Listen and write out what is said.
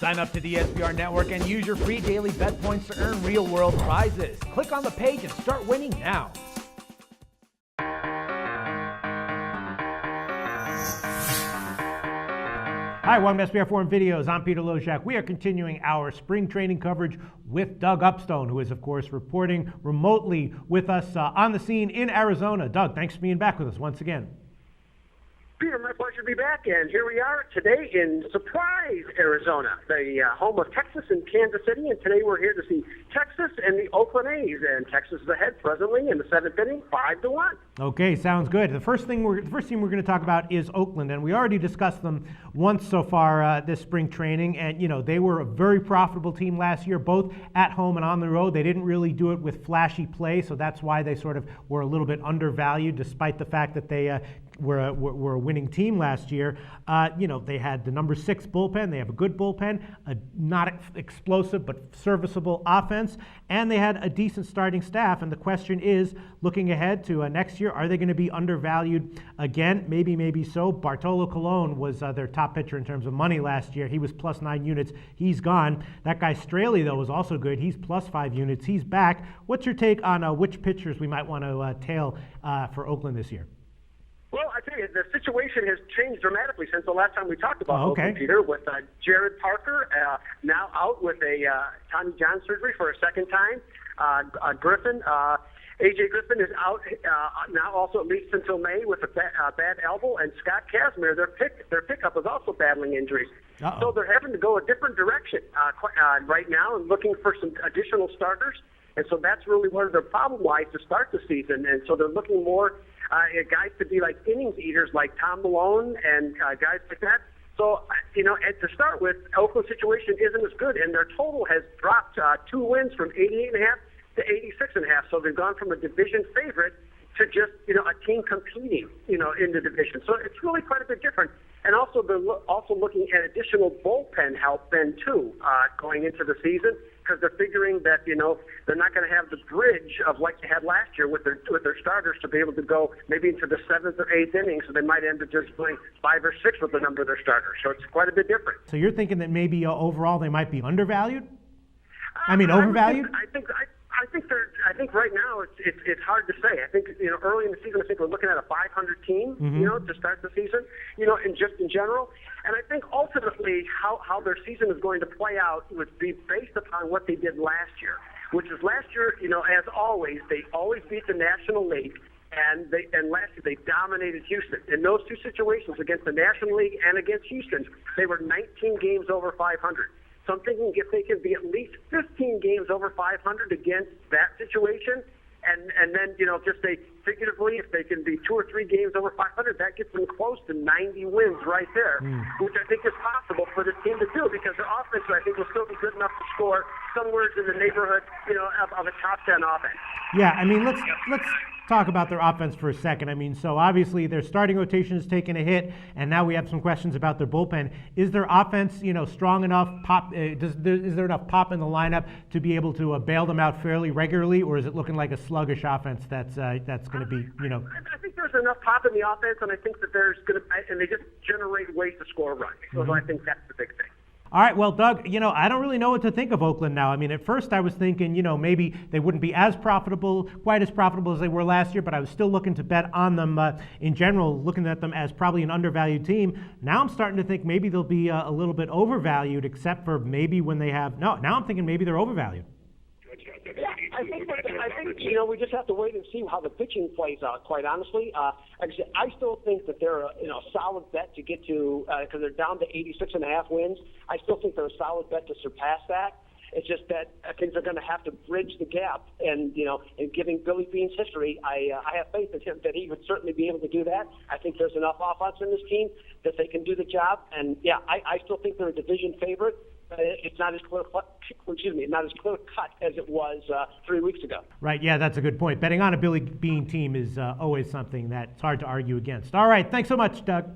Sign up to the SBR Network and use your free daily bet points to earn real-world prizes. Click on the page and start winning now. Hi, welcome to SBR Forum Videos. I'm Peter Lozak. We are continuing our spring training coverage with Doug Upstone, who is, of course, reporting remotely with us on the scene in Arizona. Doug, thanks for being back with us once again. Peter, my pleasure to be back, and here we are today in Surprise, Arizona, the home of Texas and Kansas City, and today we're here to see Texas and the Oakland A's, and Texas is ahead presently in the seventh inning, 5-1. Okay, sounds good. The first team we're going to talk about is Oakland, and we already discussed them once so far this spring training, and you know they were a very profitable team last year, both at home and on the road. They didn't really do it with flashy play, so that's why they sort of were a little bit undervalued, despite the fact that they were a winning team last year. They had the number 6 bullpen. They have a good bullpen, a not explosive but serviceable offense, and they had a decent starting staff. And the question is, looking ahead to next year, are they going to be undervalued again? Maybe so. Bartolo Colon was their top pitcher in terms of money last year. He was plus 9 units. He's gone. That guy Straley, though, was also good. He's plus 5 units. He's back. What's your take on which pitchers we might want to tail for Oakland this year? Well, I tell you, the situation has changed dramatically since the last time we talked about Oakland, Peter, with Jared Parker now out with a Tommy John surgery for a second time. Griffin, A.J. Griffin is out now also at least until May with a bad elbow, and Scott Kazmir, their pickup, is also battling injuries. Uh-oh. So they're having to go a different direction right now and looking for some additional starters. And so that's really where their problem lies to start the season. And so they're looking more at guys to be like innings eaters like Tom Malone and guys like that. So, to start with, Oakland's situation isn't as good, and their total has dropped 2 wins from 88.5 to 86.5. So they've gone from a division favorite to just, a team competing, in the division. So it's really quite a bit different. And also they're also looking at additional bullpen help then, too, going into the season, because they're figuring that, they're not going to have the bridge of like they had last year with their starters to be able to go maybe into the 7th or 8th inning, so they might end up just playing 5 or 6 with the number of their starters. So it's quite a bit different. So you're thinking that maybe overall they might be undervalued? Overvalued? I think right now it's hard to say. I think early in the season I think we're looking at a 500 team, to start the season, and just in general. And I think ultimately how their season is going to play out would be based upon what they did last year, which is last year, as always, they always beat the National League. And last year they dominated Houston. In those two situations, against the National League and against Houston, they were 19 games over 500. So I'm thinking if they can be at least 15 games over 500 against that situation, and then, just say figuratively, if they can be 2 or 3 games over 500, that gets them close to 90 wins right there, which I think is possible for this team to do, because their offense, I think, will still be good enough to score somewhere in the neighborhood, of a top 10 offense. Yeah, let's talk about their offense for a second. So obviously their starting rotation is taking a hit, and now we have some questions about their bullpen. Is their offense, strong enough? Is there enough pop in the lineup to be able to bail them out fairly regularly, or is it looking like a sluggish offense that's going to be, I think there's enough pop in the offense, and I think that and they just generate ways to score runs. So I think that's the big thing. All right, well, Doug, I don't really know what to think of Oakland now. At first I was thinking, maybe they wouldn't be quite as profitable as they were last year, but I was still looking to bet on them in general, looking at them as probably an undervalued team. Now I'm starting to think maybe they'll be a little bit overvalued, except for maybe when they have, now I'm thinking maybe they're overvalued. Yeah, I think we just have to wait and see how the pitching plays out, quite honestly. I still think that they're a solid bet to get to, because they're down to 86.5 wins. I still think they're a solid bet to surpass that. It's just that I think they're going to have to bridge the gap. And, in giving Billy Beane's history, I have faith in him that he would certainly be able to do that. I think there's enough offense in this team that they can do the job. And, yeah, I still think they're a division favorite. It's not as clear cut as it was 3 weeks ago. Right, yeah, that's a good point. Betting on a Billy Beane team is always something that's hard to argue against. All right, thanks so much, Doug.